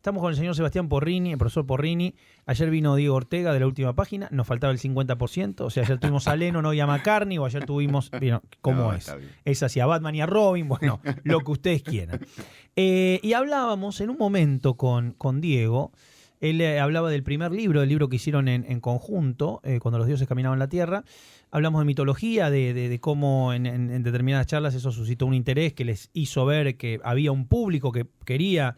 Estamos con el señor Sebastián Porrini, el profesor Porrini. Ayer vino Diego Ortega de La Última Página, nos faltaba el 50%. O sea, ayer tuvimos a Lennon, hoy a McCartney, o ayer tuvimos... ¿Cómo No, es? Es hacia Batman y a Robin, bueno, lo que ustedes quieran. Y hablábamos en un momento con Diego. Él hablaba del primer libro, del libro que hicieron en conjunto, cuando los dioses caminaban la tierra. Hablamos de mitología, de cómo en determinadas charlas eso suscitó un interés que les hizo ver que había un público que quería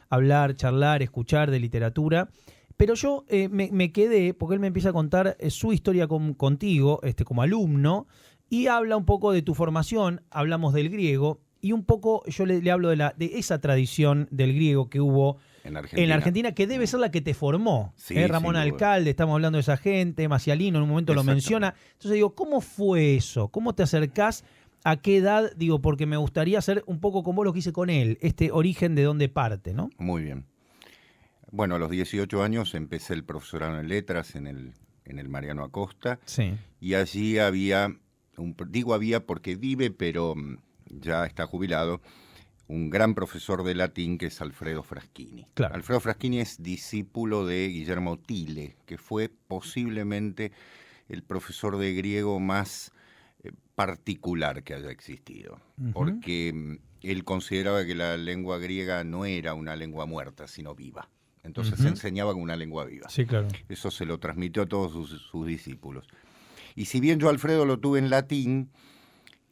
hablar, charlar, escuchar de literatura. Pero yo me quedé, porque él me empieza a contar su historia contigo, como alumno, y habla un poco de tu formación, hablamos del griego, y un poco yo le hablo de esa tradición del griego que hubo en la Argentina, que debe ser la que te formó. Sí, Ramón Alcalde, estamos hablando de esa gente, Macialino en un momento lo menciona. Entonces digo, ¿cómo fue eso? ¿Cómo te acercás? ¿A qué edad? Digo, porque me gustaría hacer un poco como lo que hice con él, este origen de dónde parte, ¿no? Muy bien. Bueno, a los 18 años empecé el profesorado en letras en el Mariano Acosta. Sí. Y allí había, digo había porque vive, pero ya está jubilado, un gran profesor de latín que es Alfredo Fraschini. Claro. Alfredo Fraschini es discípulo de Guillermo Tille, que fue posiblemente el profesor de griego más particular que haya existido, porque él consideraba que la lengua griega no era una lengua muerta, sino viva. Entonces se enseñaba con una lengua viva. Sí, claro. Eso se lo transmitió a todos sus discípulos. Y si bien yo Alfredo lo tuve en latín,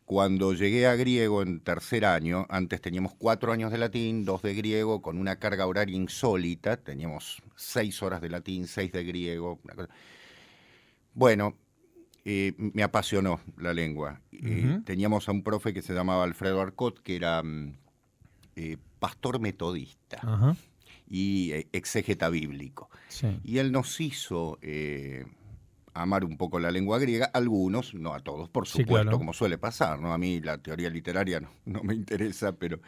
cuando llegué a griego en tercer año, antes teníamos 4 años de latín, 2 de griego, con una carga horaria insólita, teníamos 6 horas de latín, 6 de griego. Bueno, me apasionó la lengua. Teníamos a un profe que se llamaba Alfredo Arcot, que era pastor metodista y exégeta bíblico. Sí. Y él nos hizo amar un poco la lengua griega, algunos, no a todos, por supuesto, claro, como suele pasar, ¿no? A mí la teoría literaria no me interesa, pero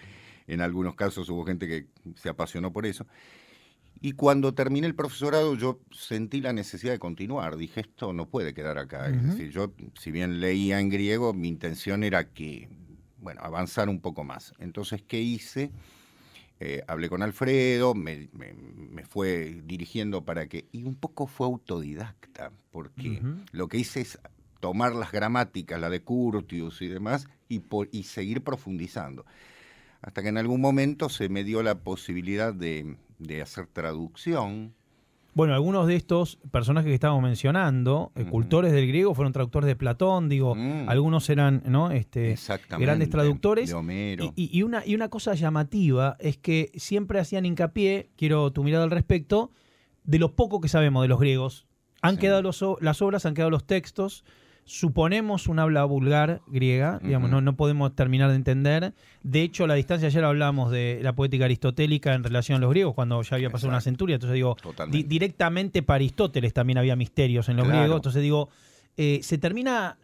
en algunos casos hubo gente que se apasionó por eso. Y cuando terminé el profesorado yo sentí la necesidad de continuar. Dije, esto no puede quedar acá. Es decir, yo, si bien leía en griego, mi intención era que, bueno, avanzar un poco más. Entonces, ¿qué hice? Hablé con Alfredo, me fue dirigiendo para que... Y un poco fue autodidacta, porque lo que hice es tomar las gramáticas, la de Curtius y demás, y seguir profundizando. Hasta que en algún momento se me dio la posibilidad de hacer traducción. Bueno, algunos de estos personajes que estábamos mencionando, cultores del griego, fueron traductores de Platón, digo, algunos eran, ¿no? Grandes traductores. De Homero. Y una cosa llamativa es que siempre hacían hincapié, quiero tu mirada al respecto, de lo poco que sabemos de los griegos. Han quedado las obras, han quedado los textos. Suponemos un habla vulgar griega, digamos, no podemos terminar de entender. De hecho, a la distancia ayer hablábamos de la poética aristotélica en relación a los griegos, cuando ya había pasado una centuria. Entonces digo, directamente para Aristóteles también había misterios en los griegos. Entonces digo, se termina,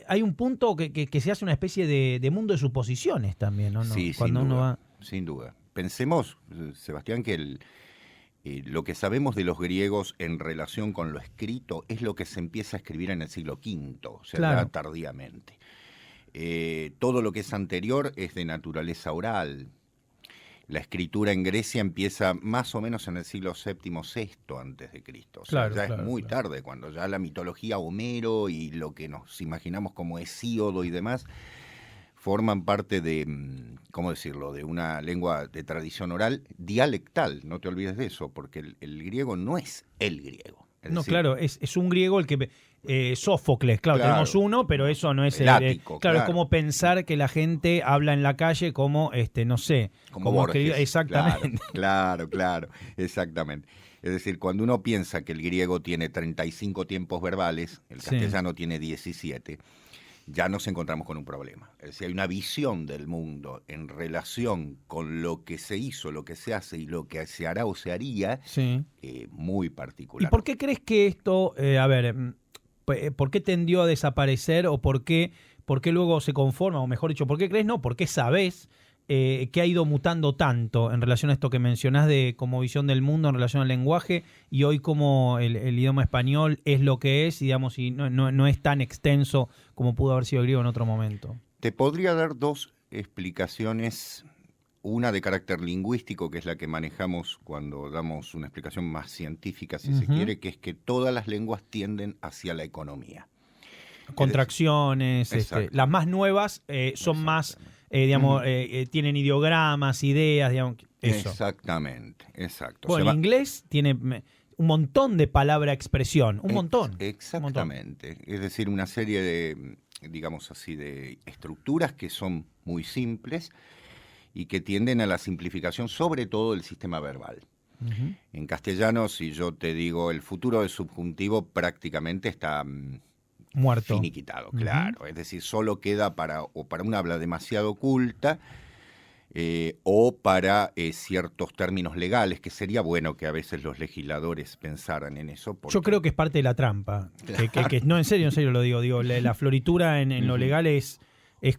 hay un punto que se hace una especie de mundo de suposiciones también, ¿no? Sí, cuando sin duda. Pensemos, Sebastián, que lo que sabemos de los griegos en relación con lo escrito es lo que se empieza a escribir en el siglo V, o sea, claro, tardíamente. Todo lo que es anterior es de naturaleza oral. La escritura en Grecia empieza más o menos en el siglo VII, VI antes de Cristo. O sea, ya es muy tarde, cuando ya la mitología Homero y lo que nos imaginamos como Hesíodo y demás forman parte de, ¿cómo decirlo?, de una lengua de tradición oral dialectal. No te olvides de eso, porque el griego no es el griego. No, decir, claro, es un griego el que... Sófocles, claro, tenemos uno, pero eso no es el ático, claro, es como pensar que la gente habla en la calle como, no sé, como Borges. Exactamente. Claro, exactamente. Es decir, cuando uno piensa que el griego tiene 35 tiempos verbales, el castellano tiene 17, ya nos encontramos con un problema. Es decir, hay una visión del mundo en relación con lo que se hizo, lo que se hace y lo que se hará o se haría, muy particular. ¿Y por qué crees que esto, por qué tendió a desaparecer o por qué luego se conforma, o mejor dicho, por qué crees, por qué sabés que ha ido mutando tanto en relación a esto que mencionás de como visión del mundo en relación al lenguaje, y hoy como el idioma español es lo que es, digamos, y no es tan extenso como pudo haber sido el griego en otro momento? Te podría dar 2 explicaciones una de carácter lingüístico, que es la que manejamos cuando damos una explicación más científica, si se quiere, que es que todas las lenguas tienden hacia la economía. Contracciones, las más nuevas son más, digamos, tienen ideogramas, ideas, digamos, eso. Exactamente, exacto. Bueno, el inglés tiene un montón de palabra expresión, un montón. Exactamente, un montón. Es decir, una serie de, digamos así, de estructuras que son muy simples y que tienden a la simplificación, sobre todo del sistema verbal. En castellano, si yo te digo el futuro del subjuntivo, prácticamente está muerto, finiquitado, claro. Es decir, solo queda para una habla demasiado culta o para ciertos términos legales, que sería bueno que a veces los legisladores pensaran en eso. Yo creo que es parte de la trampa. Claro. Que no, en serio lo digo. La floritura en lo legal es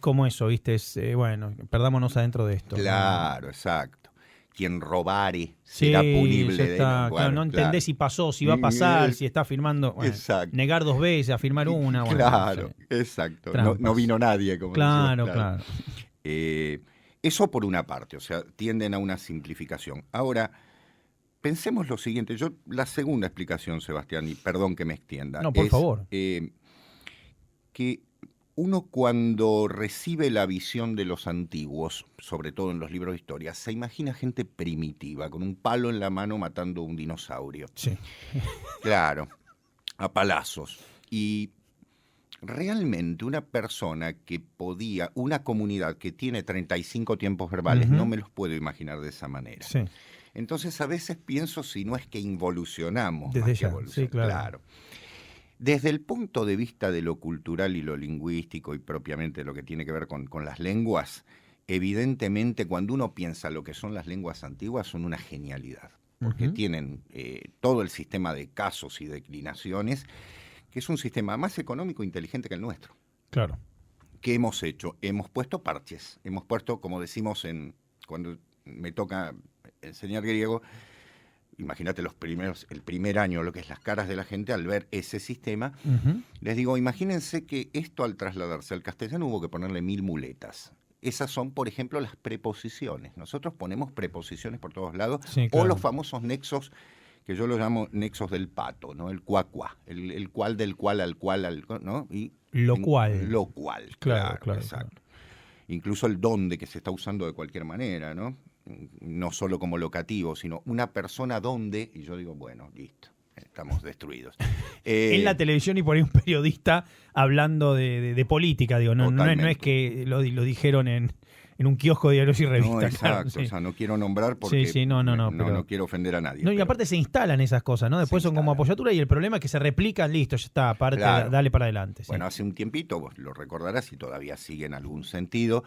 como eso, ¿viste? Bueno, perdámonos adentro de esto. Claro, ¿no? Exacto. Quien robare será punible. Claro, no entendés si pasó, si va a pasar, si está firmando. Bueno, negar 2 veces, afirmar una. Bueno, claro, exacto. No vino nadie, como decimos. Claro. Eso por una parte, o sea, tienden a una simplificación. Ahora, pensemos lo siguiente. La segunda explicación, Sebastián, y perdón que me extienda. No, por favor. Que uno cuando recibe la visión de los antiguos, sobre todo en los libros de historia, se imagina gente primitiva, con un palo en la mano matando a un dinosaurio. Sí. Claro, a palazos. Y realmente una persona que una comunidad que tiene 35 tiempos verbales, no me los puedo imaginar de esa manera. Sí. Entonces a veces pienso si no es que involucionamos desde más ya, que evolucionamos. sí, claro. Desde el punto de vista de lo cultural y lo lingüístico y propiamente lo que tiene que ver con las lenguas, evidentemente cuando uno piensa lo que son las lenguas antiguas son una genialidad, porque tienen todo el sistema de casos y declinaciones, que es un sistema más económico e inteligente que el nuestro. Claro. ¿Qué hemos hecho? Hemos puesto parches, hemos puesto, como decimos cuando me toca enseñar griego, imagínate el primer año, lo que es las caras de la gente al ver ese sistema. Les digo, imagínense que esto al trasladarse al castellano hubo que ponerle 1000 muletas. Esas son, por ejemplo, las preposiciones. Nosotros ponemos preposiciones por todos lados, o los famosos nexos, que yo los llamo nexos del pato, ¿no? El cuá, el cual, del cual, al cual, ¿no? Y lo cual. Lo cual, claro, exacto. Claro. Incluso el dónde, que se está usando de cualquier manera, ¿no? No solo como locativo, sino una persona donde, y yo digo, bueno, listo, estamos destruidos. En la televisión y por ahí un periodista hablando de política, digo, no es que lo dijeron en un kiosco de diarios y revistas. No, exacto, claro, sí. O sea, no quiero nombrar porque no quiero ofender a nadie. No, y aparte se instalan esas cosas, ¿no? Después son como apoyatura y el problema es que se replican, listo, ya está, aparte, dale para adelante. Sí. Bueno, hace un tiempito, vos lo recordarás y todavía sigue en algún sentido,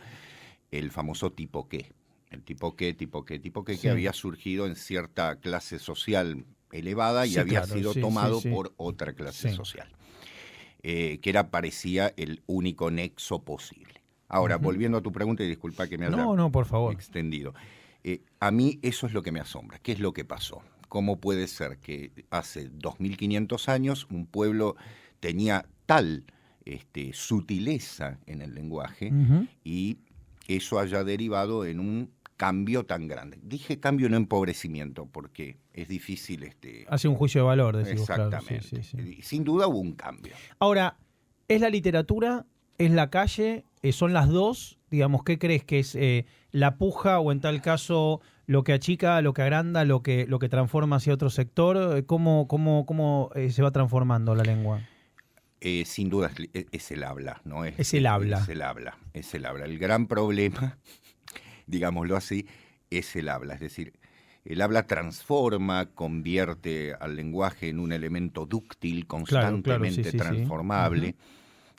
el famoso tipo qué. El tipo qué, que había surgido en cierta clase social elevada y había sido tomado por otra clase social, que parecía el único nexo posible. Ahora, volviendo a tu pregunta, y disculpa que me haya por favor. extendido, a mí eso es lo que me asombra. ¿Qué es lo que pasó? ¿Cómo puede ser que hace 2500 años un pueblo tenía tal sutileza en el lenguaje y eso haya derivado en un cambio tan grande? Dije cambio, no empobrecimiento, porque es difícil. Hace un juicio de valor, decimos. Exactamente. Claro, sí. Sin duda hubo un cambio. Ahora, ¿es la literatura? ¿Es la calle? ¿Son las dos? Digamos, ¿qué crees que es la puja o en tal caso lo que achica, lo que agranda, lo que transforma hacia otro sector? ¿Cómo se va transformando la lengua? Sin duda es el habla, ¿no? Es el habla. Es el habla. El gran problema, digámoslo así, es el habla. Es decir, el habla transforma, convierte al lenguaje en un elemento dúctil, constantemente transformable.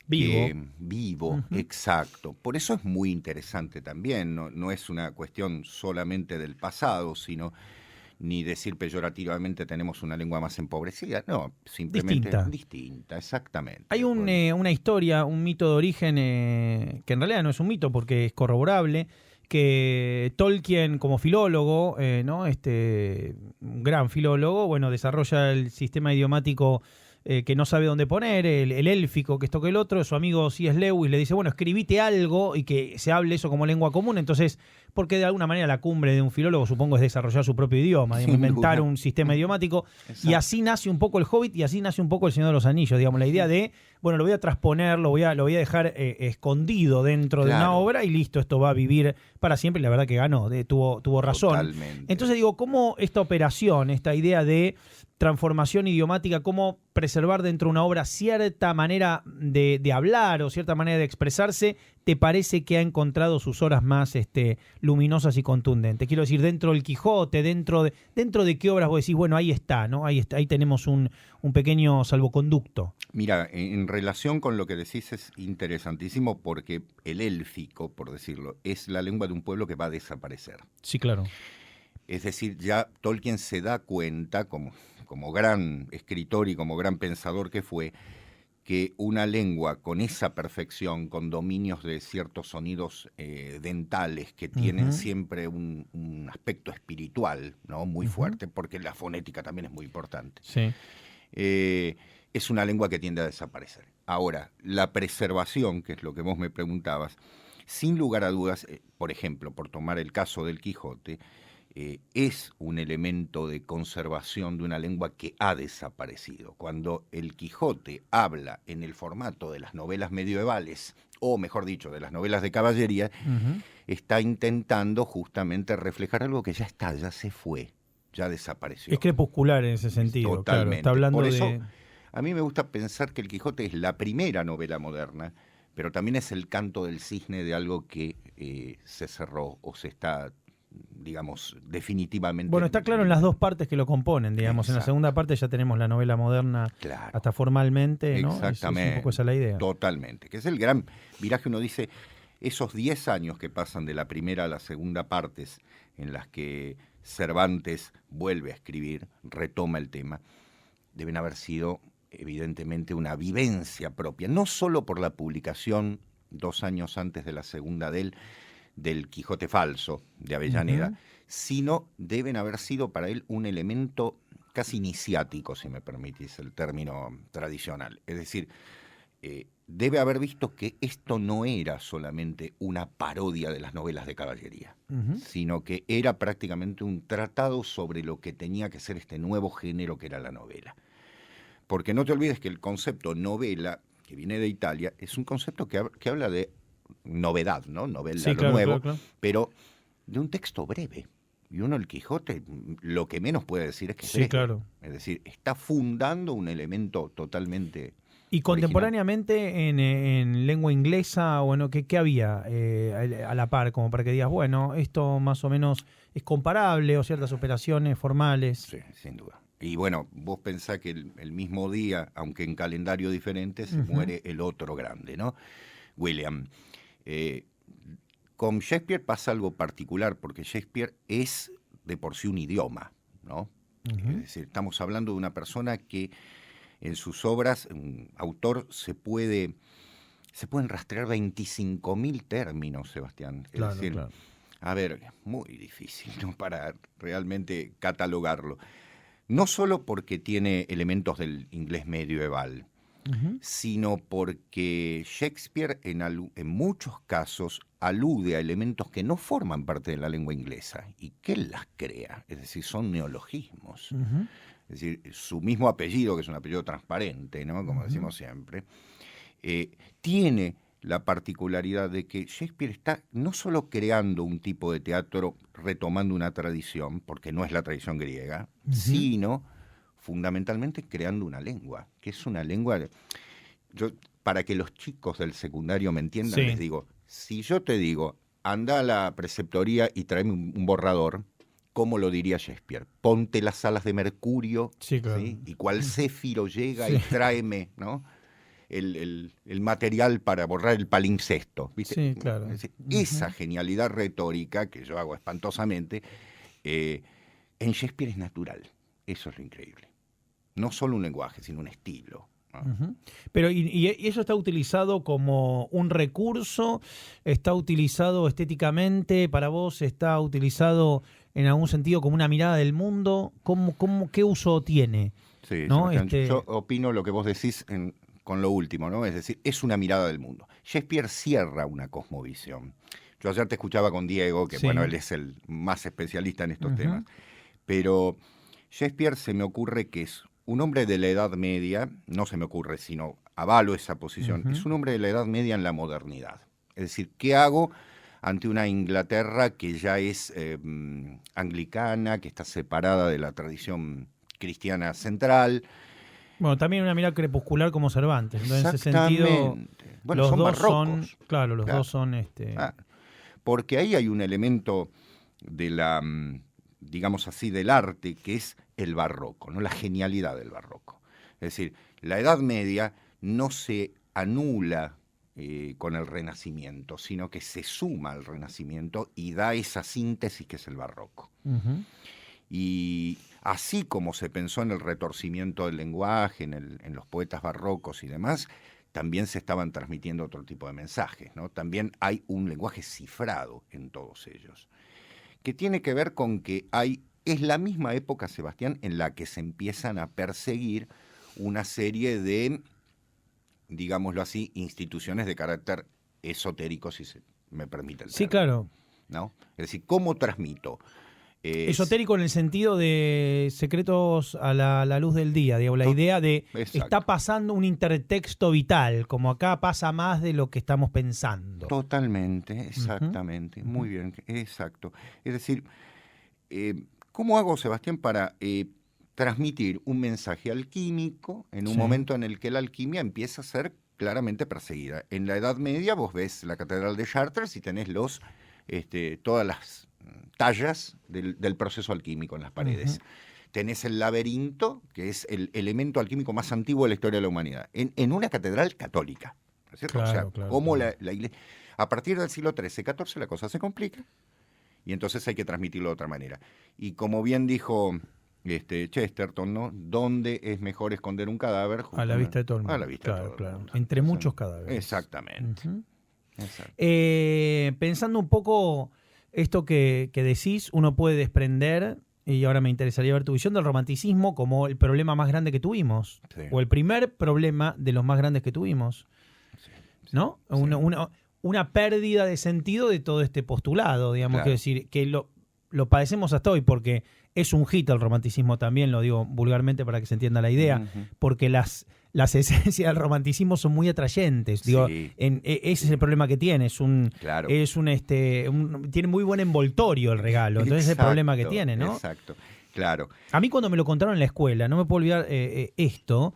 Vivo, exacto. Por eso es muy interesante también. No es una cuestión solamente del pasado, sino ni decir peyorativamente tenemos una lengua más empobrecida. No, simplemente distinta, exactamente. Hay una historia, un mito de origen que en realidad no es un mito porque es corroborable, que Tolkien como filólogo, un gran filólogo, desarrolla el sistema idiomático que no sabe dónde poner, el élfico, que esto que el otro, su amigo C.S. Lewis le dice, bueno, escribite algo y que se hable eso como lengua común. Entonces, porque de alguna manera la cumbre de un filólogo, supongo, es desarrollar su propio idioma, digamos, inventar un sistema idiomático. Exacto. Y así nace un poco el Hobbit y así nace un poco el Señor de los Anillos, digamos, la idea de, bueno, lo voy a transponer, lo voy a dejar escondido dentro de una obra y listo, esto va a vivir para siempre. Y la verdad que ganó, tuvo razón. Totalmente. Entonces digo, ¿cómo esta operación, esta idea de transformación idiomática, cómo preservar dentro de una obra cierta manera de hablar o cierta manera de expresarse, te parece que ha encontrado sus horas más luminosas y contundentes? Quiero decir, dentro del Quijote, dentro de qué obras vos decís, bueno, ahí está, ¿no? Ahí tenemos un pequeño salvoconducto. Mira, en relación con lo que decís es interesantísimo porque el élfico, por decirlo, es la lengua de un pueblo que va a desaparecer. Sí, claro. Es decir, ya Tolkien se da cuenta, como gran escritor y como gran pensador que fue, que una lengua con esa perfección, con dominios de ciertos sonidos dentales que tienen siempre un aspecto espiritual, ¿no? Muy fuerte, porque la fonética también es muy importante. Sí. Es una lengua que tiende a desaparecer. Ahora, la preservación, que es lo que vos me preguntabas, sin lugar a dudas, por ejemplo, por tomar el caso del Quijote, es un elemento de conservación de una lengua que ha desaparecido. Cuando el Quijote habla en el formato de las novelas medievales, o mejor dicho, de las novelas de caballería, está intentando justamente reflejar algo que ya se fue, ya desapareció. Es crepuscular en ese sentido. Totalmente. Claro, está hablando por eso, a mí me gusta pensar que el Quijote es la primera novela moderna, pero también es el canto del cisne de algo que se cerró o se está, digamos, definitivamente... Bueno, está claro en las dos partes que lo componen, digamos. Exacto. En la segunda parte ya tenemos la novela moderna, claro, hasta formalmente, ¿no? Exactamente. Es un poco esa la idea. Totalmente. Que es el gran viraje. Uno dice, esos 10 años que pasan de la primera a la segunda partes, en las que Cervantes vuelve a escribir, retoma el tema, deben haber sido, evidentemente, una vivencia propia. No solo por la publicación 2 años antes de la segunda del Quijote falso de Avellaneda, sino deben haber sido para él un elemento casi iniciático, si me permitís el término tradicional. Es decir, debe haber visto que esto no era solamente una parodia de las novelas de caballería, sino que era prácticamente un tratado sobre lo que tenía que ser este nuevo género que era la novela. Porque no te olvides que el concepto novela, que viene de Italia, es un concepto que habla de novedad, ¿no? Novela, sí, lo nuevo, claro. Pero de un texto breve. Y uno, el Quijote, lo que menos puede decir es que es breve. Claro. Es decir, está fundando un elemento totalmente ¿Y contemporáneamente en lengua inglesa, bueno, qué había a la par? Como para que digas, bueno, esto más o menos es comparable o ciertas operaciones formales. Sí, sin duda. Y bueno, vos pensás que el mismo día, aunque en calendario diferente, se muere el otro grande, ¿no? William. Con Shakespeare pasa algo particular, porque Shakespeare es de por sí un idioma, ¿no? Es decir, estamos hablando de una persona que en sus obras, un autor, se pueden rastrear 25.000 términos, Sebastián. Es decir, claro. A ver, muy difícil, ¿no? Para realmente catalogarlo. No solo porque tiene elementos del inglés medieval, sino porque Shakespeare en muchos casos alude a elementos que no forman parte de la lengua inglesa y que él las crea, es decir, son neologismos. Es decir, su mismo apellido, que es un apellido transparente, ¿no? Como decimos siempre, tiene la particularidad de que Shakespeare está no solo creando un tipo de teatro retomando una tradición, porque no es la tradición griega, sino fundamentalmente creando una lengua, que es una lengua... para que los chicos del secundario me entiendan, les digo, si yo te digo, anda a la preceptoría y tráeme un borrador, ¿cómo lo diría Shakespeare? Ponte las alas de Mercurio, claro. ¿Sí? Y cual céfiro llega y tráeme, ¿no? El material para borrar el palimpsesto, ¿viste? Sí, claro. Esa genialidad retórica, que yo hago espantosamente, en Shakespeare es natural. Eso es lo increíble. No solo un lenguaje, sino un estilo. Pero ¿y eso está utilizado como un recurso? ¿Está utilizado estéticamente para vos? ¿Está utilizado en algún sentido como una mirada del mundo? ¿Qué uso tiene Sí, ¿no? Sebastián, yo opino lo que vos decís con lo último, ¿no? Es decir, es una mirada del mundo. Shakespeare cierra una cosmovisión. Yo ayer te escuchaba con Diego, que Sí. bueno, él es el más especialista en estos Ujú. temas, pero Shakespeare se me ocurre que es un hombre de la Edad Media, no se me ocurre, sino avalo esa posición, es un hombre de la Edad Media en la modernidad. Es decir, ¿qué hago ante una Inglaterra que ya es anglicana, que está separada de la tradición cristiana central? Bueno, también una mirada crepuscular como Cervantes. Entonces, en ese sentido, Exactamente. Bueno, los son dos son, barrocos. claro, los Claro. dos son Ah, porque ahí hay un elemento de la, digamos así, del arte, que es el barroco, ¿no? La genialidad del barroco. Es decir, la Edad Media no se anula con el Renacimiento, sino que se suma al Renacimiento y da esa síntesis que es el barroco. Ujú. Y así como se pensó en el retorcimiento del lenguaje, en los poetas barrocos y demás, también se estaban transmitiendo otro tipo de mensajes, ¿no? También hay un lenguaje cifrado en todos ellos, que tiene que ver con que es la misma época, Sebastián, en la que se empiezan a perseguir una serie de, digámoslo así, instituciones de carácter esotérico, si se me permite el Sí, término, claro. ¿no? Es decir, ¿cómo transmito? Esotérico en el sentido de secretos a la luz del día, digamos, la idea de Exacto. está pasando un intertexto vital, como acá pasa más de lo que estamos pensando. Totalmente, exactamente, muy bien, exacto. Es decir, ¿cómo hago, Sebastián, para transmitir un mensaje alquímico en un Sí. momento en el que la alquimia empieza a ser claramente perseguida? En la Edad Media vos ves la Catedral de Chartres y tenés todas las tallas del proceso alquímico en las paredes. Tenés el laberinto, que es el elemento alquímico más antiguo de la historia de la humanidad, en una catedral católica. ¿No es cierto? Claro, O sea, claro, cómo claro. la iglesia... A partir del siglo XIII, XIV la cosa se complica y entonces hay que transmitirlo de otra manera. Y como bien dijo Chesterton, ¿no? ¿Dónde es mejor esconder un cadáver? A la vista de todo el mundo. A la vista de Claro, todo claro. el mundo. Entre O sea, muchos cadáveres. Exactamente. Ujú. Exacto. Pensando un poco esto que decís, uno puede desprender, y ahora me interesaría ver tu visión, del romanticismo como el problema más grande que tuvimos, Sí. o el primer problema de los más grandes que tuvimos, ¿no? Sí. Una pérdida de sentido de todo este postulado, digamos, Claro. quiero decir, que lo padecemos hasta hoy, porque es un hit el romanticismo también, lo digo vulgarmente para que se entienda la idea, Ujú. porque las esencias del romanticismo son muy atrayentes. Digo, Sí. ese es el problema que tiene. Claro. Tiene muy buen envoltorio el regalo. Entonces es el problema que tiene, ¿no? Exacto, claro. A mí cuando me lo contaron en la escuela, no me puedo olvidar esto.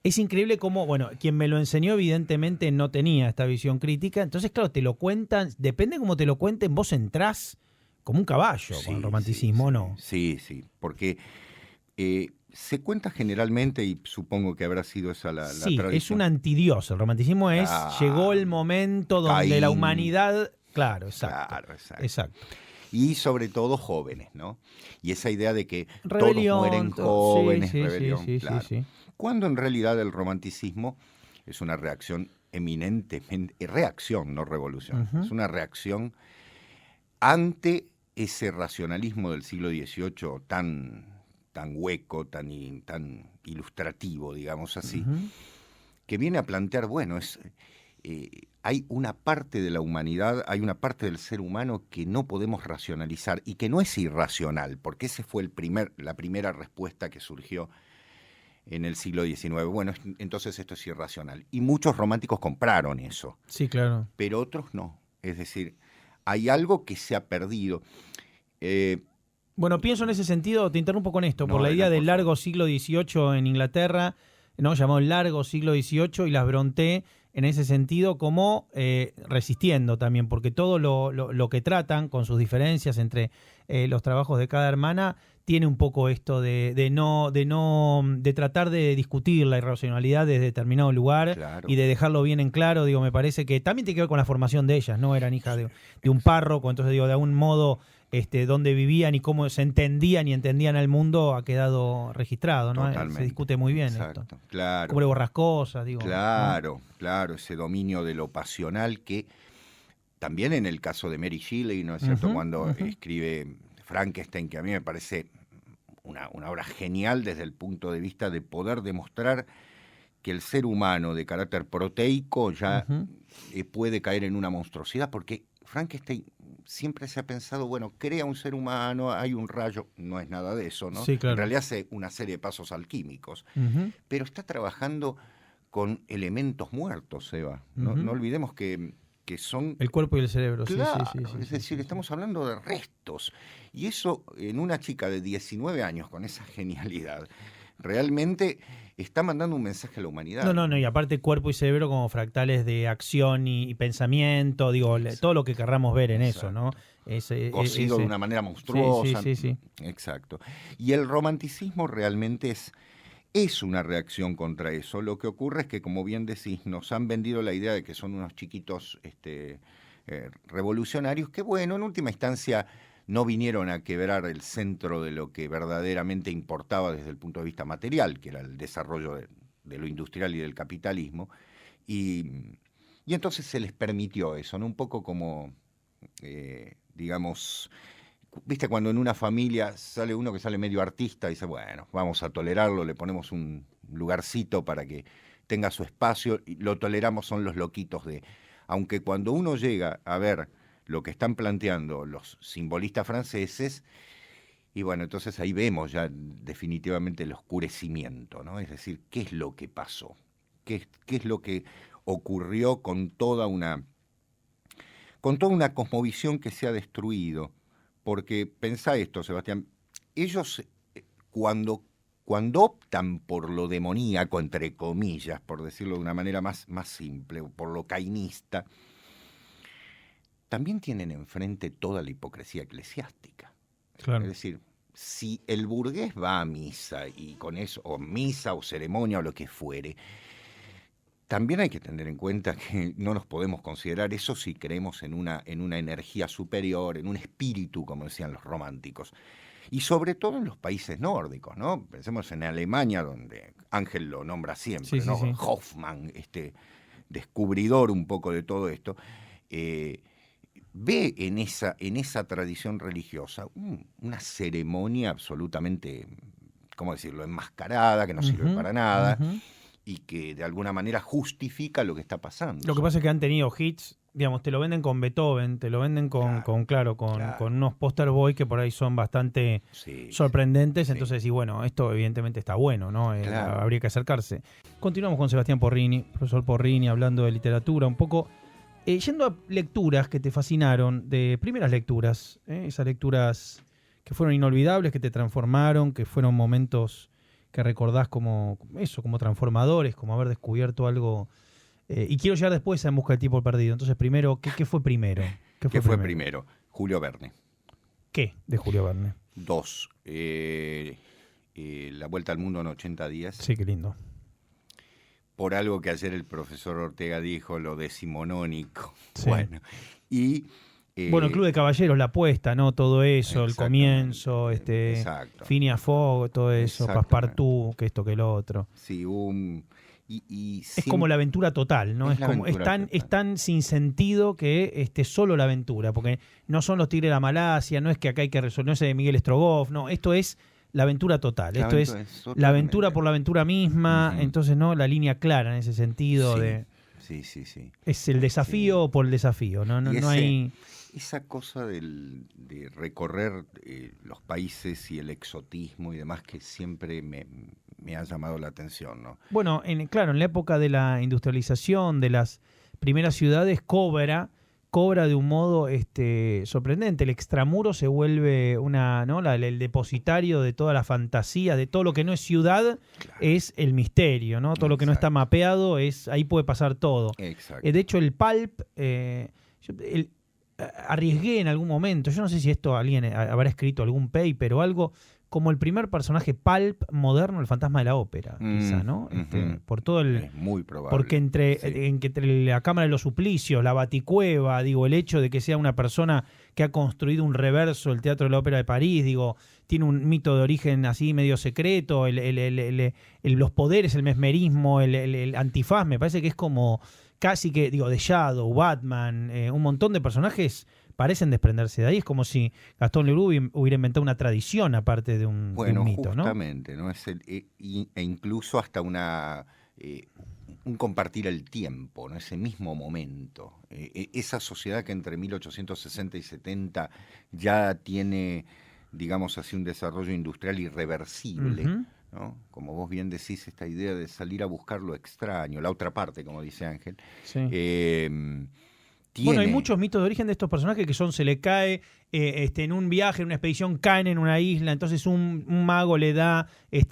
Es increíble cómo, bueno, quien me lo enseñó evidentemente no tenía esta visión crítica. Entonces, claro, te lo cuentan, depende de cómo te lo cuenten, vos entrás como un caballo con el romanticismo, ¿o no? Sí, porque se cuenta generalmente, y supongo que habrá sido esa la Sí, tradición. es un antidios. El romanticismo es, llegó el momento donde Caín. la humanidad... Claro, exacto. Claro, exacto. Exacto. Y sobre todo jóvenes, ¿no? Y esa idea de que Rebelión, todos mueren sí, jóvenes, sí, rebelión, sí, claro. sí. Cuando en realidad el romanticismo es una reacción eminentemente, reacción, no revolución, es una reacción ante ese racionalismo del siglo XVIII tan hueco, tan ilustrativo, digamos así, que viene a plantear, bueno, hay una parte de la humanidad, hay una parte del ser humano que no podemos racionalizar y que no es irracional, porque ese fue la primera respuesta que surgió en el siglo XIX. Bueno, entonces esto es irracional. Y muchos románticos compraron eso. Sí, claro. Pero otros no. Es decir, hay algo que se ha perdido. Bueno, pienso en ese sentido, te interrumpo con esto, No, por la idea del por largo favor. siglo XVIII en Inglaterra, ¿no? Llamado el largo siglo XVIII, y las Brontë en ese sentido como resistiendo también, porque todo lo que tratan, con sus diferencias entre los trabajos de cada hermana, tiene un poco esto de tratar de discutir la irracionalidad desde determinado lugar, Claro. y de dejarlo bien en claro. Digo, me parece que también tiene que ver con la formación de ellas, ¿no? Eran hijas de un párroco, entonces digo, de algún modo dónde vivían y cómo se entendían y entendían al mundo ha quedado registrado, ¿no? Totalmente. Se discute muy bien Exacto, esto. claro. Como Borrascosas, digo. Claro, claro, ese dominio de lo pasional que también en el caso de Mary Shelley, ¿no es cierto? Cuando escribe Frankenstein, que a mí me parece una obra genial desde el punto de vista de poder demostrar que el ser humano de carácter proteico ya puede caer en una monstruosidad, porque Frankenstein siempre se ha pensado, bueno, crea un ser humano, hay un rayo, no es nada de eso, ¿no? Sí, claro. En realidad hace una serie de pasos alquímicos, pero está trabajando con elementos muertos, Eva. No olvidemos que son... El cuerpo y el cerebro, claro, sí. Es decir, estamos hablando de restos. Y eso en una chica de 19 años con esa genialidad, realmente está mandando un mensaje a la humanidad. No, y aparte cuerpo y cerebro como fractales de acción y pensamiento, digo, todo lo que querramos ver en eso, ¿no? Cosido de una manera monstruosa. Sí. Exacto. Y el romanticismo realmente es una reacción contra eso. Lo que ocurre es que, como bien decís, nos han vendido la idea de que son unos chiquitos revolucionarios que, bueno, en última instancia no vinieron a quebrar el centro de lo que verdaderamente importaba desde el punto de vista material, que era el desarrollo de lo industrial y del capitalismo, y entonces se les permitió eso, ¿no? Un poco como, digamos, viste cuando en una familia sale uno que sale medio artista y dice, bueno, vamos a tolerarlo, le ponemos un lugarcito para que tenga su espacio, y lo toleramos, son los loquitos de... Aunque cuando uno llega a ver lo que están planteando los simbolistas franceses, y bueno, entonces ahí vemos ya definitivamente el oscurecimiento, ¿no? Es decir, ¿qué es lo que pasó? ¿Qué es lo que ocurrió con toda una cosmovisión que se ha destruido? Porque pensá esto, Sebastián, ellos cuando optan por lo demoníaco, entre comillas, por decirlo de una manera más simple, por lo cainista, también tienen enfrente toda la hipocresía eclesiástica. Claro. Es decir, si el burgués va a misa y con eso, o misa o ceremonia o lo que fuere, también hay que tener en cuenta que no nos podemos considerar eso si creemos en una energía superior, en un espíritu, como decían los románticos. Y sobre todo en los países nórdicos, ¿no? Pensemos en Alemania, donde Ángel lo nombra siempre, ¿no? Sí. Hoffmann, descubridor un poco de todo esto, ve en esa tradición religiosa una ceremonia absolutamente, ¿cómo decirlo?, enmascarada, que no sirve para nada, y que de alguna manera justifica lo que está pasando. Lo que pasa es que han tenido hits, digamos, te lo venden con Beethoven, te lo venden con unos poster boy que por ahí son bastante sorprendentes, entonces, y bueno, esto evidentemente está bueno, ¿no? Habría que acercarse. Continuamos con Sebastián Porrini, profesor Porrini, hablando de literatura, un poco, yendo a lecturas que te fascinaron, de primeras lecturas, esas lecturas que fueron inolvidables, que te transformaron, que fueron momentos que recordás como transformadores, como haber descubierto algo. Y quiero llegar después a En busca del tiempo perdido. Entonces, primero, ¿qué fue primero? ¿Qué fue primero? Julio Verne. ¿Qué de Julio Verne? 2. La vuelta al mundo en 80 días. Sí, qué lindo. Por algo que ayer el profesor Ortega dijo, lo decimonónico. Sí. Bueno, y... bueno, el Club de Caballeros, la apuesta, ¿no? Todo eso, el comienzo, Phineas Fogg, todo eso, Passepartout, que esto, que lo otro. Sí, es como la aventura total, ¿no? Es tan sin sentido que solo la aventura, porque no son los Tigres de la Malasia, no es que acá hay que resolver, no es de Miguel Strogoff, no, esto es la aventura total, esto es la aventura por la aventura misma, entonces, ¿no? La línea clara en ese sentido de... Sí. Es el desafío por el desafío, ¿no? No hay... Esa cosa de recorrer los países y el exotismo y demás que siempre me ha llamado la atención, ¿no? Bueno, en la época de la industrialización de las primeras ciudades cobra de un modo sorprendente. El extramuro se vuelve el depositario de toda la fantasía, de todo lo que no es ciudad, es el misterio, ¿no? Todo lo que no está mapeado, ahí puede pasar todo. Exacto. De hecho, el pulp... arriesgué en algún momento, yo no sé si esto alguien habrá escrito algún paper o algo, como el primer personaje pulp moderno, el fantasma de la ópera, quizá, ¿no? Por todo es muy probable. Porque entre la Cámara de los Suplicios, la Baticueva, el hecho de que sea una persona que ha construido un reverso del Teatro de la Ópera de París, tiene un mito de origen así medio secreto, los poderes, el mesmerismo, el antifaz, me parece que es como casi que, The Shadow, Batman, un montón de personajes parecen desprenderse de ahí. Es como si Gastón Leroux hubiera inventado una tradición aparte de un mito, ¿no? Justamente, ¿no? E incluso hasta un compartir el tiempo, ¿no? Ese mismo momento. Esa sociedad que entre 1860 y 70 ya tiene, digamos así, un desarrollo industrial irreversible, ¿no? Como vos bien decís, esta idea de salir a buscar lo extraño, la otra parte, como dice Ángel. Sí. Bueno, hay muchos mitos de origen de estos personajes que se le cae en un viaje, en una expedición, caen en una isla, entonces un mago le da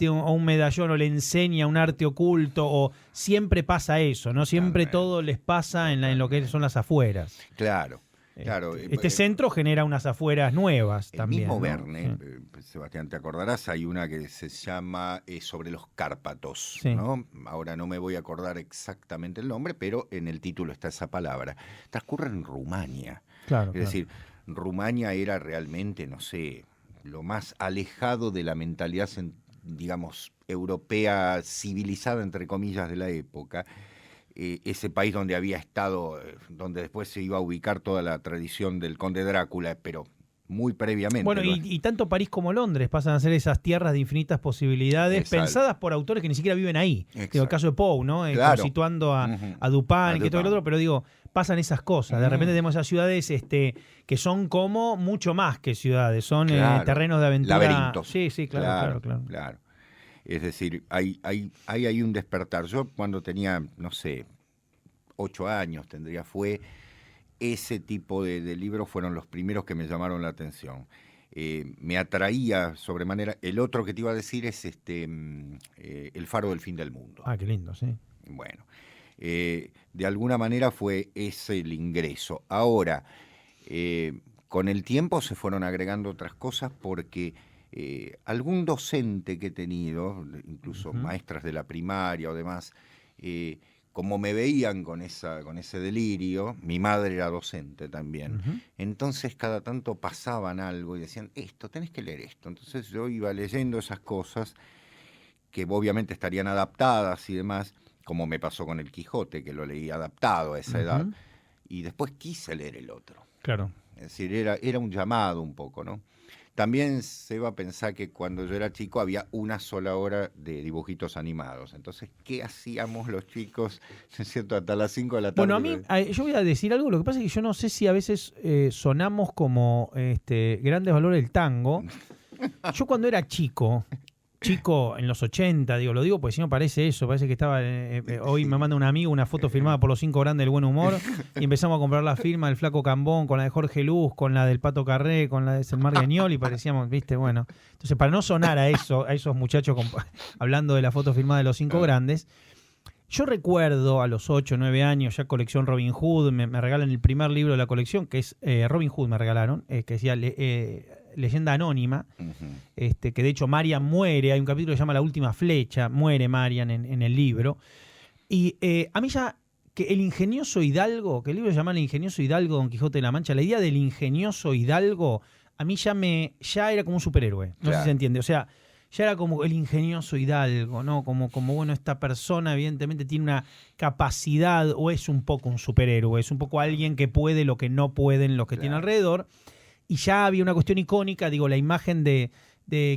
un medallón o le enseña un arte oculto, o siempre pasa eso, ¿no? Siempre todo les pasa en lo que son las afueras. Claro. Claro, este centro genera unas afueras nuevas también. El mismo, ¿no? Verne, Sebastián, te acordarás, hay una que se llama Sobre los Cárpatos, sí. ¿no? Ahora no me voy a acordar exactamente el nombre, pero en el título está esa palabra. Transcurre en Rumania. Claro, es decir, Rumania era realmente, no sé, lo más alejado de la mentalidad, digamos, europea, civilizada, entre comillas, de la época. Ese país donde había estado, donde después se iba a ubicar toda la tradición del conde Drácula, pero muy previamente. Bueno, y tanto París como Londres pasan a ser esas tierras de infinitas posibilidades. Exacto. Pensadas por autores que ni siquiera viven ahí. Digo, el caso de Poe, ¿no? Claro. Situando a Dupin y que todo el otro, pero digo, pasan esas cosas. De repente tenemos esas ciudades que son como mucho más que ciudades, son terrenos de aventura. Laberintos. Sí, claro. Es decir, hay un despertar. Yo cuando tenía, no sé, 8 años fue ese tipo de libros fueron los primeros que me llamaron la atención. Me atraía sobremanera. El otro que te iba a decir es El faro del fin del mundo. Ah, qué lindo, sí. Bueno, de alguna manera fue ese el ingreso. Ahora, con el tiempo se fueron agregando otras cosas porque algún docente que he tenido, incluso maestras de la primaria o demás, como me veían con ese delirio, mi madre era docente también, entonces cada tanto pasaban algo y decían, tenés que leer esto. Entonces yo iba leyendo esas cosas que obviamente estarían adaptadas y demás, como me pasó con el Quijote, que lo leí adaptado a esa edad, y después quise leer el otro. Claro. Es decir, era un llamado un poco, ¿no? También se va a pensar que cuando yo era chico había una sola hora de dibujitos animados. Entonces, ¿qué hacíamos los chicos, ¿es cierto?, hasta las 5 de la tarde? Bueno, a mí, yo voy a decir algo. Lo que pasa es que yo no sé si a veces sonamos como grandes valores del tango. Yo cuando era chico en los 80, lo digo porque si no parece eso, parece que estaba, hoy me manda un amigo una foto firmada por los 5 grandes del buen humor y empezamos a comprar la firma del Flaco Cambón con la de Jorge Luz, con la del Pato Carré, con la de Selmar Guiñol y parecíamos, viste, bueno. Entonces, para no sonar a esos muchachos hablando de la foto firmada de los 5 grandes, yo recuerdo a los 8, 9 años, ya colección Robin Hood, me regalan el primer libro de la colección, que es Robin Hood me regalaron, que decía Leyenda Anónima, que de hecho Marian muere, hay un capítulo que se llama La Última Flecha, muere Marian en el libro, y a mí ya, que el ingenioso Hidalgo, que el libro se llama El ingenioso Hidalgo, Don Quijote de la Mancha, la idea del ingenioso Hidalgo, a mí ya era como un superhéroe, no sé si se entiende, o sea, ya era como el ingenioso Hidalgo, ¿no? Como bueno, esta persona evidentemente tiene una capacidad, o es un poco un superhéroe, es un poco alguien que puede lo que no pueden los que tiene alrededor. Y ya había una cuestión icónica, la imagen de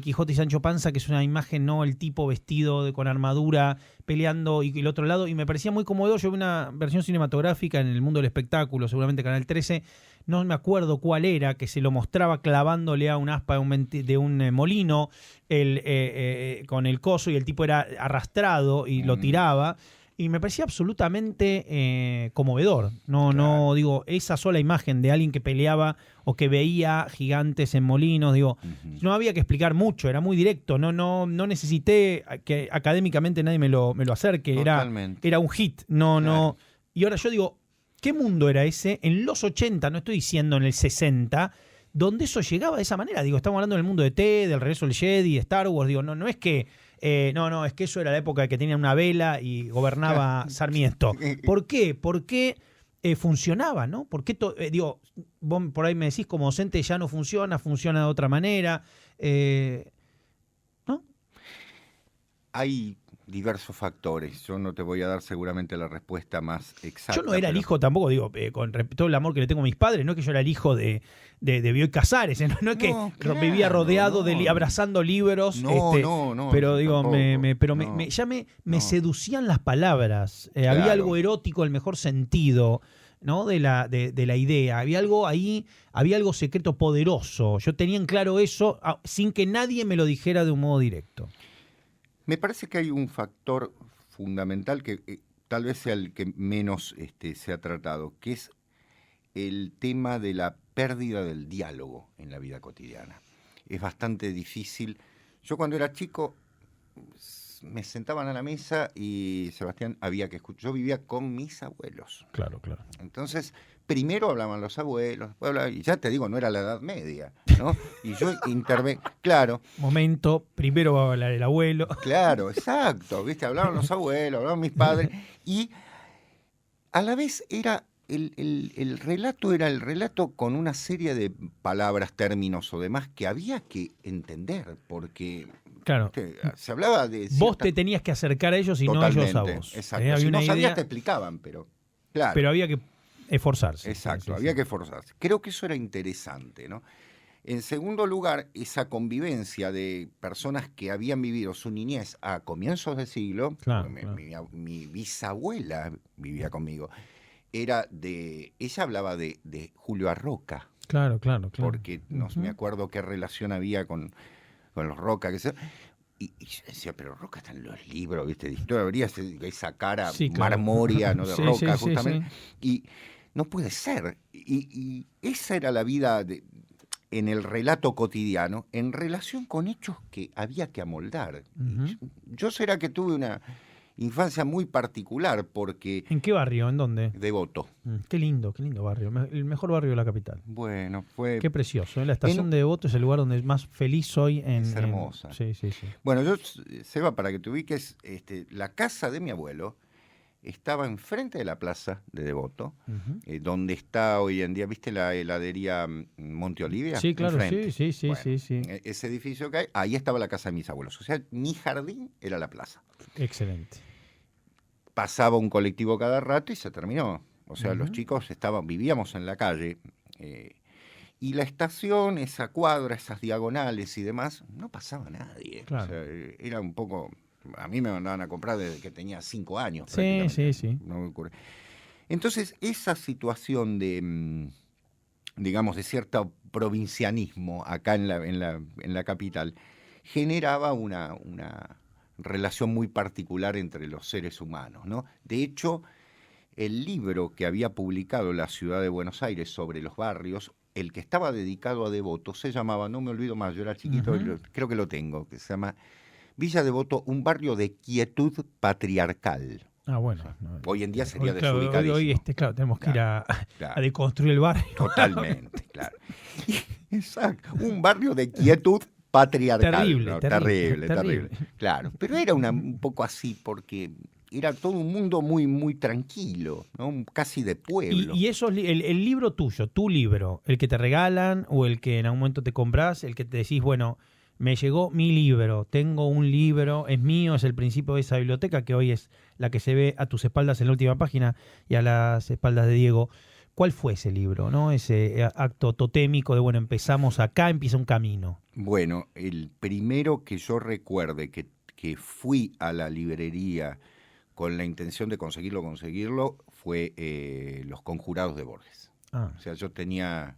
Quijote y Sancho Panza, que es una imagen, ¿no? El tipo vestido con armadura, peleando y el otro lado, y me parecía muy conmovedor. Yo vi una versión cinematográfica en el mundo del espectáculo, seguramente Canal 13, no me acuerdo cuál era, que se lo mostraba clavándole a un aspa de un molino con el coso, y el tipo era arrastrado y lo tiraba. Y me parecía absolutamente conmovedor. No digo, esa sola imagen de alguien que peleaba o que veía gigantes en molinos, no había que explicar mucho, era muy directo. No necesité que académicamente nadie me lo acerque. Era un hit. No. Y ahora yo digo, ¿qué mundo era ese en los 80? No estoy diciendo en el 60, donde eso llegaba de esa manera. Estamos hablando del mundo de T, del regreso del Jedi, de Star Wars. No es que es que eso era la época que tenían una vela y gobernaba Sarmiento. ¿Por qué? Porque funcionaba, ¿no? ¿Por qué vos por ahí me decís como docente ya no funciona de otra manera, ¿no? Hay diversos factores. Yo no te voy a dar seguramente la respuesta más exacta. Yo no era el hijo tampoco, digo, con todo el amor que le tengo a mis padres, no es que yo era el hijo de Bioy Casares, no es que claro, vivía rodeado abrazando libros. No. Pero digo, tampoco, ya me seducían las palabras. Había algo erótico, el mejor sentido, ¿no? de la idea. Había algo ahí, había algo secreto poderoso. Yo tenía en claro eso sin que nadie me lo dijera de un modo directo. Me parece que hay un factor fundamental que tal vez sea el que menos se ha tratado, que es el tema de la pérdida del diálogo en la vida cotidiana. Es bastante difícil. Yo cuando era chico me sentaban a la mesa y Sebastián había que escuchar. Yo vivía con mis abuelos. Claro. Entonces, primero hablaban los abuelos, y ya te digo, no era la Edad Media, ¿no? Y yo claro. Momento, primero va a hablar el abuelo. Claro, exacto, ¿viste? Hablaban los abuelos, hablaban mis padres, y a la vez era el relato era el relato con una serie de palabras, términos o demás que había que entender, porque claro, se hablaba de... Vos te tenías que acercar a ellos y no ellos a vos. Exacto, había si una no sabías idea, te explicaban, pero... Claro. Pero había que esforzarse. Exacto, había que esforzarse. Creo que eso era interesante, ¿no? En segundo lugar, esa convivencia de personas que habían vivido su niñez a comienzos del siglo, claro. Mi bisabuela vivía conmigo, ella hablaba de Julio Arroca. Claro. Porque no me acuerdo qué relación había con los Roca, que sea. Y yo decía, pero Roca está en los libros, ¿viste? De historia, habría esa cara marmórea, ¿no? De Roca, justamente. Y no puede ser. Y esa era la vida en el relato cotidiano, en relación con hechos que había que amoldar. Yo será que tuve una infancia muy particular porque... ¿En qué barrio? ¿En dónde? Devoto. Qué lindo barrio. El mejor barrio de la capital. Bueno, fue... Qué precioso. La estación de Devoto es el lugar donde más feliz soy. Es hermosa. Sí. Bueno, yo, Seba, para que te ubiques, la casa de mi abuelo estaba enfrente de la plaza de Devoto, donde está hoy en día, ¿viste la heladería Monte Olivia? Sí, claro, enfrente. Sí. Ese edificio que hay, ahí estaba la casa de mis abuelos. O sea, mi jardín era la plaza. Excelente. Pasaba un colectivo cada rato y se terminó. O sea, los chicos vivíamos en la calle, y la estación, esa cuadra, esas diagonales y demás, no pasaba nadie. Claro. O sea, era un poco... A mí me mandaban a comprar desde que tenía 5 años. Sí. No me ocurre. Entonces, esa situación de, digamos, de cierto provincianismo acá en la capital, generaba una relación muy particular entre los seres humanos, ¿no? De hecho, el libro que había publicado la Ciudad de Buenos Aires sobre los barrios, el que estaba dedicado a Devoto, se llamaba, no me olvido más, yo era chiquito, creo que lo tengo, que se llama Villa Devoto, un barrio de quietud patriarcal. Bueno. Hoy en día sería claro, desubicadísimo. Hoy tenemos que ir a deconstruir el barrio. Totalmente, claro. Exacto, un barrio de quietud patriarcal. Terrible. Claro, pero era un poco así porque era todo un mundo muy, muy tranquilo, ¿no? Casi de pueblo. Y eso, el libro tuyo, tu libro, el que te regalan o el que en algún momento te compras, el que te decís, bueno, me llegó mi libro, tengo un libro, es mío, es el principio de esa biblioteca que hoy es la que se ve a tus espaldas en la última página y a las espaldas de Diego. ¿Cuál fue ese libro, no? Ese acto totémico de, bueno, empezamos acá, empieza un camino. Bueno, el primero que yo recuerde que fui a la librería con la intención de conseguirlo, fue Los Conjurados de Borges. O sea, yo tenía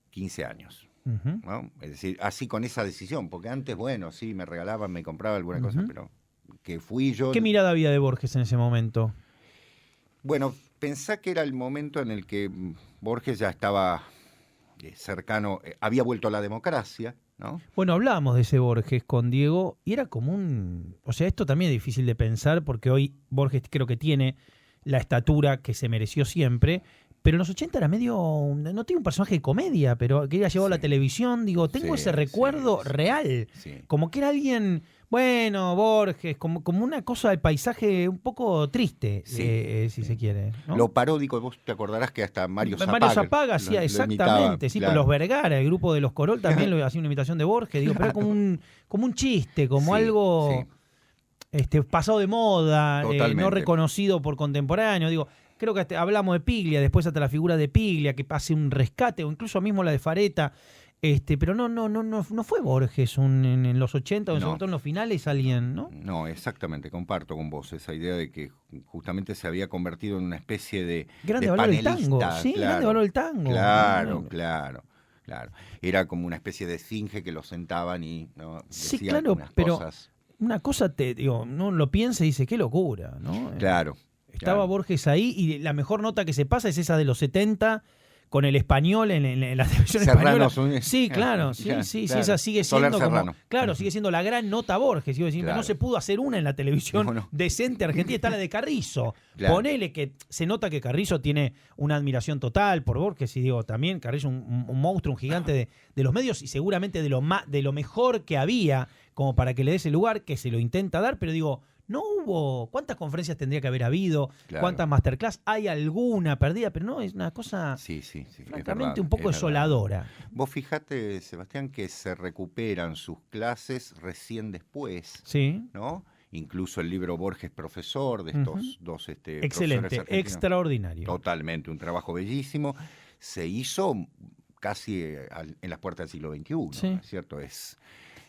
15 años. ¿No? Es decir, así con esa decisión, porque antes, bueno, sí, me regalaban, me compraba alguna cosa, pero que fui yo... ¿Qué mirada había de Borges en ese momento? Bueno, pensá que era el momento en el que Borges ya estaba cercano, había vuelto a la democracia, ¿no? Bueno, hablábamos de ese Borges con Diego y era como o sea, esto también es difícil de pensar porque hoy Borges creo que tiene la estatura que se mereció siempre, pero en los 80 era medio, no tiene un personaje de comedia, pero que había llevado a la televisión, digo, tengo ese recuerdo real, como que era alguien, bueno, Borges, como una cosa del paisaje un poco triste, si se quiere, ¿no? Lo paródico, vos te acordarás que hasta Mario Zapaga hacía exactamente, sí, claro. Los Vergara, el grupo de los Corol también lo hacía una imitación de Borges, digo, pero era como un chiste, como algo... pasado de moda, no Totalmente. reconocido por contemporáneo. Digo, creo que hablamos de Piglia, después hasta la figura de Piglia, que hace un rescate, o incluso mismo la de Fareta. Pero no fue Borges en los 80, o No. sobre todo en los finales, alguien, ¿no? No, exactamente, comparto con vos esa idea de que justamente se había convertido en una especie de Grande valor del tango, sí, claro, grande valor del tango. Claro. Era como una especie de esfinge que lo sentaban y ¿no? Sí, decía claro, unas pero cosas. una cosa no lo piensa y dice, qué locura, ¿no? Claro. Estaba Borges ahí y la mejor nota que se pasa es esa de los 70 con el español en la televisión Serrano, española. Sí, claro, sí, claro. esa sigue Soler siendo como, Serrano. claro, sigue siendo la gran nota Borges. Sigo diciendo, Claro. no se pudo hacer una en la televisión No. decente argentina, está la de Carrizo. Claro. Ponele que se nota que Carrizo tiene una admiración total por Borges y digo, también Carrizo un monstruo, un gigante de los medios y seguramente de lo mejor que había como para que le dé ese lugar, que se lo intenta dar, pero digo, no hubo. ¿Cuántas conferencias tendría que haber habido? Claro. ¿Cuántas masterclass? Hay alguna perdida, pero no, es una cosa Sí, francamente un poco desoladora. Vos fijate, Sebastián, que se recuperan sus clases recién después, Sí. ¿no? Incluso el libro Borges Profesor de estos dos Excelente, profesores argentinos. extraordinario. Totalmente, un trabajo bellísimo. Se hizo casi en las puertas del siglo XXI, Sí. ¿no es cierto?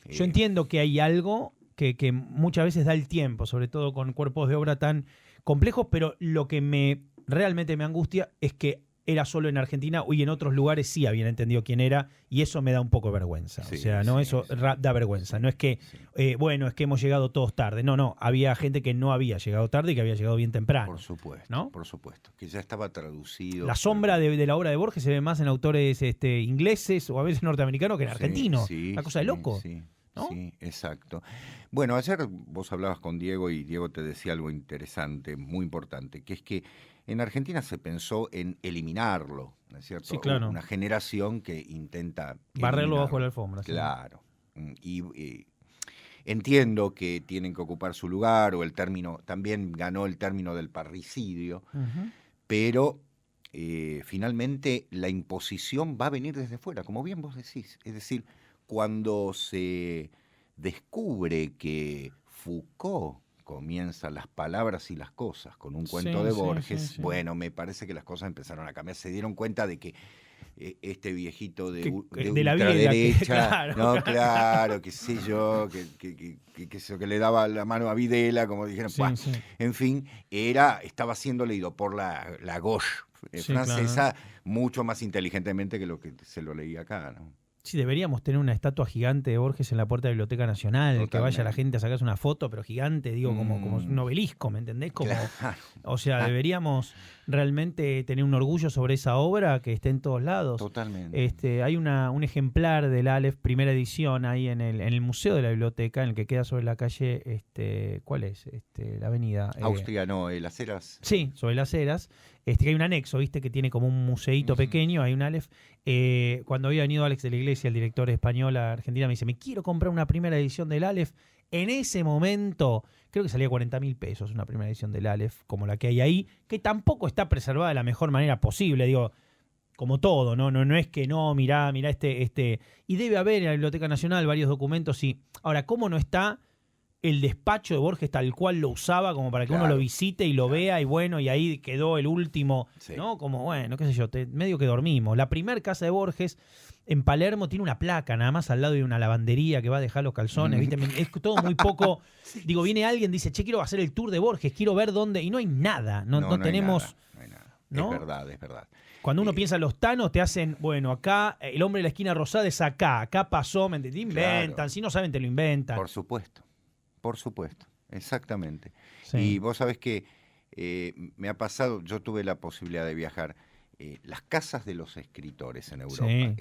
Yo entiendo que hay algo que muchas veces da el tiempo, sobre todo con cuerpos de obra tan complejos, pero lo que realmente me angustia es que era solo en Argentina y en otros lugares sí habían entendido quién era y eso me da un poco de vergüenza. Sí, o sea, no, sí, eso sí. da vergüenza. No es que, es que hemos llegado todos tarde. No, había gente que no había llegado tarde y que había llegado bien temprano. Por supuesto, ¿no? por supuesto, que ya estaba traducido. La sombra de la obra de Borges se ve más en autores ingleses o a veces norteamericanos que en argentinos. Sí, Una cosa de loco. Sí, ¿no? sí, exacto. Bueno, ayer vos hablabas con Diego y Diego te decía algo interesante, muy importante, que es que en Argentina se pensó en eliminarlo, ¿no es cierto? Sí, claro. Una generación que intenta barrerlo eliminarlo. bajo la alfombra. Claro. Y entiendo que tienen que ocupar su lugar, o el término, también ganó el término del parricidio, pero finalmente la imposición va a venir desde fuera, como bien vos decís. Es decir, cuando se descubre que Foucault comienza Las palabras y las cosas con un cuento de Borges, bueno, me parece que las cosas empezaron a cambiar. Se dieron cuenta de que este viejito de la ultraderecha, Videla, claro, qué sé yo, que le daba la mano a Videla, como dijeron, en fin, estaba siendo leído por la gauche francesa, mucho más inteligentemente que lo que se lo leía acá, ¿no? Sí, deberíamos tener una estatua gigante de Borges en la puerta de la Biblioteca Nacional, totalmente. Que vaya la gente a sacarse una foto, pero gigante, digo, como un obelisco, ¿me entendés? O sea, deberíamos realmente tener un orgullo sobre esa obra que esté en todos lados. Totalmente. Hay un ejemplar del Aleph, primera edición, ahí en el Museo de la Biblioteca, en el que queda sobre la calle, ¿cuál es? La avenida. Austria, Las Heras. Sí, sobre Las Heras. Que hay un anexo, ¿viste? Que tiene como un museíto pequeño, hay un Aleph. Cuando había venido Alex de la Iglesia, el director español a Argentina, me dice, me quiero comprar una primera edición del Aleph. En ese momento, creo que salía 40.000 pesos una primera edición del Aleph, como la que hay ahí, que tampoco está preservada de la mejor manera posible, digo, como todo, no es que mirá este. Y debe haber en la Biblioteca Nacional varios documentos, y ahora, ¿cómo no está el despacho de Borges tal cual lo usaba como para que uno lo visite y lo vea y bueno, y ahí quedó el último, ¿no? Como bueno, qué sé yo, medio que dormimos. La primer casa de Borges en Palermo tiene una placa nada más al lado de una lavandería que va a dejar los calzones, ¿viste? Es todo muy poco. Digo, viene alguien, dice, che, quiero hacer el tour de Borges, quiero ver dónde, y no hay nada, no tenemos. Hay nada. ¿No? Es verdad. Cuando uno piensa en los tanos, te hacen, bueno, acá, el hombre de la esquina rosada es acá pasó, ¿me entendés? Te inventan, claro. Si no saben, te lo inventan. Por supuesto, exactamente. Sí. Y vos sabés que me ha pasado, yo tuve la posibilidad de viajar, las casas de los escritores en Europa.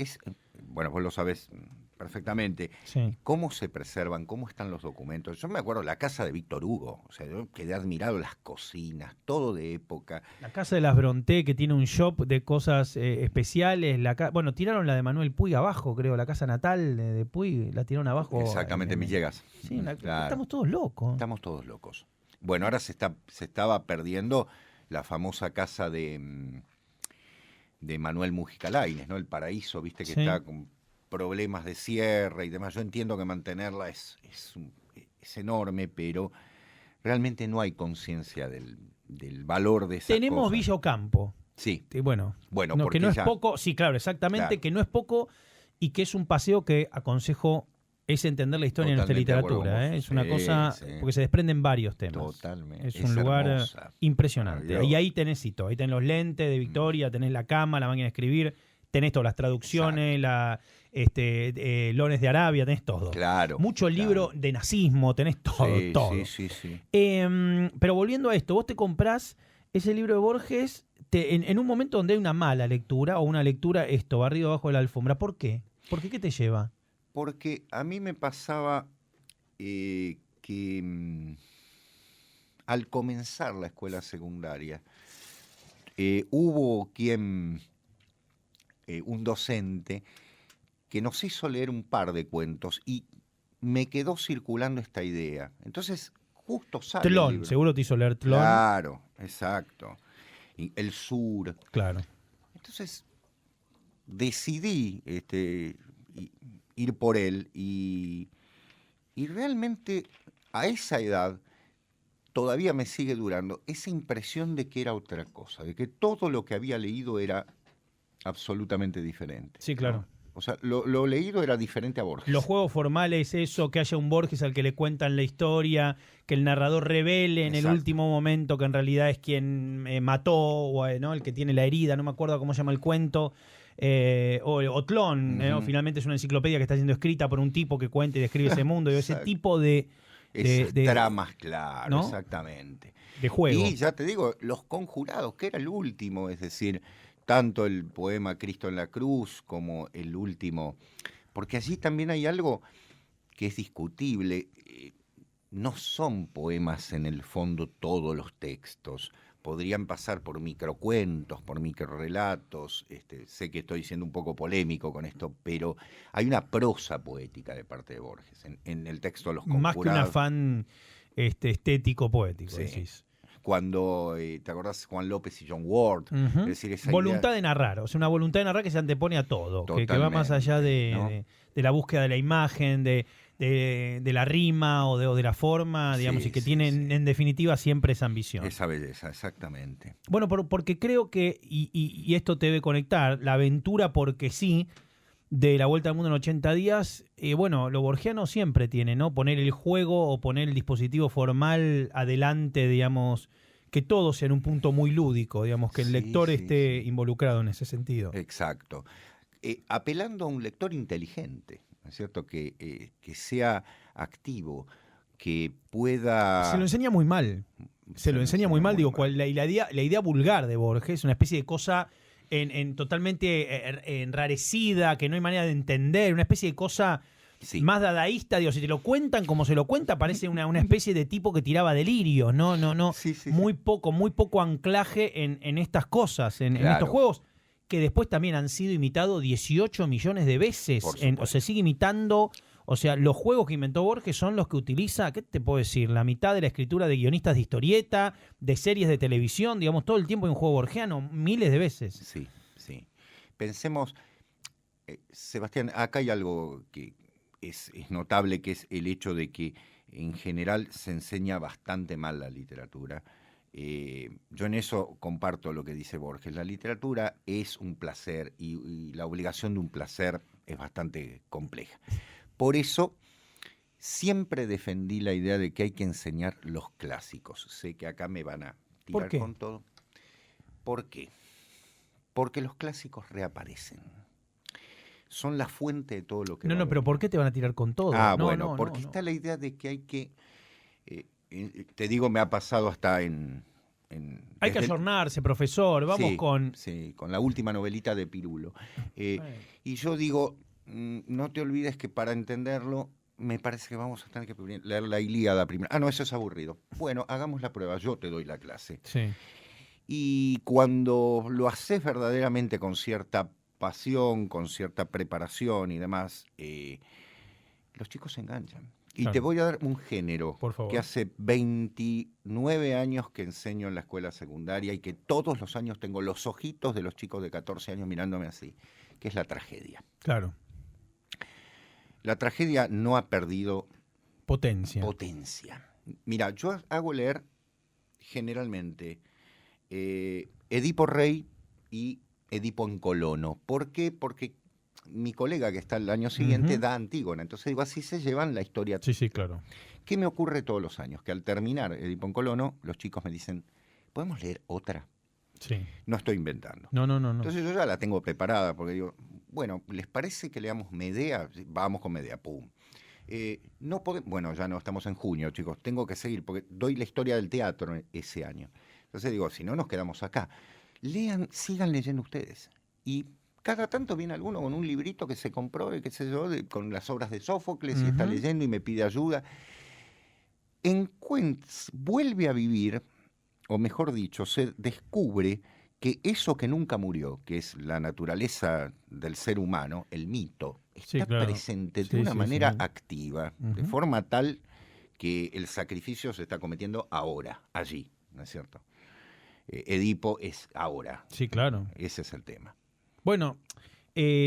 Bueno, vos lo sabés perfectamente. Sí. ¿Cómo se preservan? ¿Cómo están los documentos? Yo me acuerdo la casa de Víctor Hugo, o sea, yo quedé admirado, las cocinas, todo de época. La casa de las Bronté, que tiene un shop de cosas especiales. Bueno, tiraron la de Manuel Puig abajo, creo, la casa natal de Puig, la tiraron abajo. Exactamente, en Villegas. Sí, claro. Estamos todos locos. Estamos todos locos. Bueno, ahora se estaba perdiendo la famosa casa de Manuel Mujica Lainez, ¿no? El Paraíso, viste que está con problemas de cierre y demás. Yo entiendo que mantenerla es enorme, pero realmente no hay conciencia del valor de esas Tenemos cosas. Villa Ocampo. Sí. Bueno, Porque que no es ya... poco, sí, claro, exactamente, Claro. que no es poco y que es un paseo que aconsejo es entender la historia de nuestra Totalmente de acuerdo literatura. con vos. Es una Sí, cosa, sí. porque se desprenden varios temas. Totalmente. Es un lugar hermosa. impresionante. Y Maravilloso. ahí tenés ahí tenés los lentes de Victoria, tenés la cama, la máquina de escribir, tenés todas las traducciones, Lones de Arabia, tenés todo. Claro. Mucho libro de nazismo, tenés todo, Sí, todo. sí. Pero volviendo a esto, vos te comprás ese libro de Borges en un momento donde hay una mala lectura o una lectura barrido abajo de la alfombra. ¿Por qué? ¿Por qué? ¿Qué te lleva? Porque a mí me pasaba que al comenzar la escuela secundaria hubo un docente que nos hizo leer un par de cuentos y me quedó circulando esta idea. Entonces, justo sale el Tlón, libro. seguro te hizo leer Tlón. Claro, exacto. Y El Sur. Claro. Entonces, decidí ir por él y realmente a esa edad todavía me sigue durando esa impresión de que era otra cosa, de que todo lo que había leído era absolutamente diferente. Sí, claro. ¿no? O sea, lo leído era diferente a Borges. Los juegos formales, eso, que haya un Borges al que le cuentan la historia, que el narrador revele en el Exacto. último momento que en realidad es quien mató, o ¿no? El que tiene la herida, no me acuerdo cómo se llama el cuento. O Tlón, ¿no? Finalmente es una enciclopedia que está siendo escrita por un tipo que cuenta y describe ese mundo. Y ese Exacto. tipo de tramas, claro, ¿no? Exactamente. De juego. Y ya te digo, Los Conjurados, que era el último, es decir, tanto el poema Cristo en la Cruz como el último, porque allí también hay algo que es discutible. No son poemas en el fondo todos los textos. Podrían pasar por microcuentos, por microrelatos. Sé que estoy siendo un poco polémico con esto, pero hay una prosa poética de parte de Borges en el texto de Los Conjurados. Más que un afán estético poético, Sí. decís. Cuando, ¿te acordás? Juan López y John Ward. Uh-huh. Es decir, esa voluntad idea... de narrar, o sea, una voluntad de narrar que se antepone a todo, que va más Totalmente, allá ¿no? de la búsqueda de la imagen, de la rima o de la forma, digamos, Sí, y que sí, tiene sí. en definitiva siempre esa ambición. Esa belleza, exactamente. Bueno, porque creo que, y esto te debe conectar, la aventura porque sí, de La Vuelta al Mundo en 80 días, bueno, lo borgiano siempre tiene, ¿no? Poner el juego o poner el dispositivo formal adelante, digamos, que todo sea en un punto muy lúdico, digamos, que el lector esté involucrado en ese sentido. Exacto. Apelando a un lector inteligente, ¿no es cierto? Que sea activo, que pueda... Se lo enseña muy mal. Se lo enseña muy mal, digo, la idea vulgar de Borges, una especie de cosa totalmente enrarecida, que no hay manera de entender, una especie de cosa más dadaísta, digo, si te lo cuentan como se lo cuenta, parece una especie de tipo que tiraba delirios, no, Sí. muy poco anclaje en estas cosas, en estos juegos, que después también han sido imitados 18 millones de veces, o se sigue imitando. O sea, los juegos que inventó Borges son los que utiliza, ¿qué te puedo decir? La mitad de la escritura de guionistas de historieta, de series de televisión, digamos, todo el tiempo hay un juego borgiano, miles de veces. Sí. Pensemos, Sebastián, acá hay algo que es notable, que es el hecho de que en general se enseña bastante mal la literatura. Yo en eso comparto lo que dice Borges. La literatura es un placer y la obligación de un placer es bastante compleja. Por eso siempre defendí la idea de que hay que enseñar los clásicos. Sé que acá me van a tirar con todo. ¿Por qué? Porque los clásicos reaparecen. Son la fuente de todo lo que... No, pero ¿por qué te van a tirar con todo? Porque está la idea de que hay que... te digo, me ha pasado hasta hay que ayornarse, profesor, vamos con... Sí, con la última novelita de Pirulo. Y yo digo, no te olvides que para entenderlo, me parece que vamos a tener que leer la Ilíada primero. No, eso es aburrido. Bueno, hagamos la prueba, yo te doy la clase. Sí. Y cuando lo haces verdaderamente con cierta pasión, con cierta preparación y demás, los chicos se enganchan. Y te voy a dar un género que hace 29 años que enseño en la escuela secundaria y que todos los años tengo los ojitos de los chicos de 14 años mirándome así, que es la tragedia. Claro. La tragedia no ha perdido potencia. Mira, yo hago leer generalmente Edipo Rey y Edipo en Colono. ¿Por qué? Porque mi colega que está el año siguiente Ujú. da Antígona. Entonces digo, así se llevan la historia. Sí, sí, claro. ¿Qué me ocurre todos los años? Que al terminar Edipo en Colono, los chicos me dicen, ¿podemos leer otra? Sí. No estoy inventando. No. Entonces yo ya la tengo preparada porque digo, bueno, ¿les parece que leamos Medea? Sí, vamos con Medea, pum. No podemos, bueno, ya no estamos en junio, chicos, tengo que seguir porque doy la historia del teatro ese año. Entonces digo, si no nos quedamos acá, lean, sigan leyendo ustedes. Y cada tanto viene alguno con un librito que se compró, qué sé yo, con las obras de Sófocles y está Ujú. leyendo y me pide ayuda. Vuelve a vivir, o mejor dicho, se descubre que eso que nunca murió, que es la naturaleza del ser humano, el mito, Sí, está claro. presente de Sí, una sí, manera sí. activa, de Ujú. forma tal que el sacrificio se está cometiendo ahora, allí, ¿no es cierto? Edipo es ahora. Sí, claro. Ese es el tema. Bueno,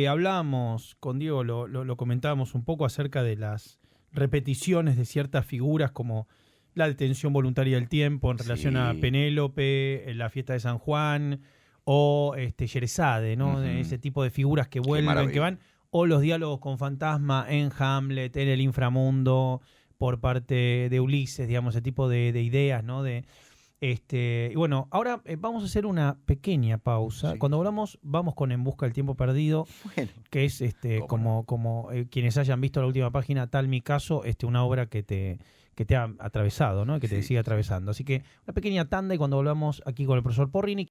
hablábamos con Diego, lo comentábamos un poco acerca de las repeticiones de ciertas figuras como la detención voluntaria del tiempo en relación a Sí. Penélope, la fiesta de San Juan o Sherezade, ¿no? Ujú. Ese tipo de figuras que Qué vuelven, que maravilla. van, o los diálogos con fantasma en Hamlet, en el inframundo, por parte de Ulises, digamos, ese tipo de ideas, ¿no? Y bueno, ahora vamos a hacer una pequeña pausa. Sí. Cuando hablamos, vamos con En Busca del Tiempo Perdido, Bueno, que es cómo como quienes hayan visto la última página, tal mi caso, una obra que te ha atravesado, ¿no? Que te sí, sigue sí. atravesando. Así que una pequeña tanda y cuando volvamos aquí con el profesor Porrini.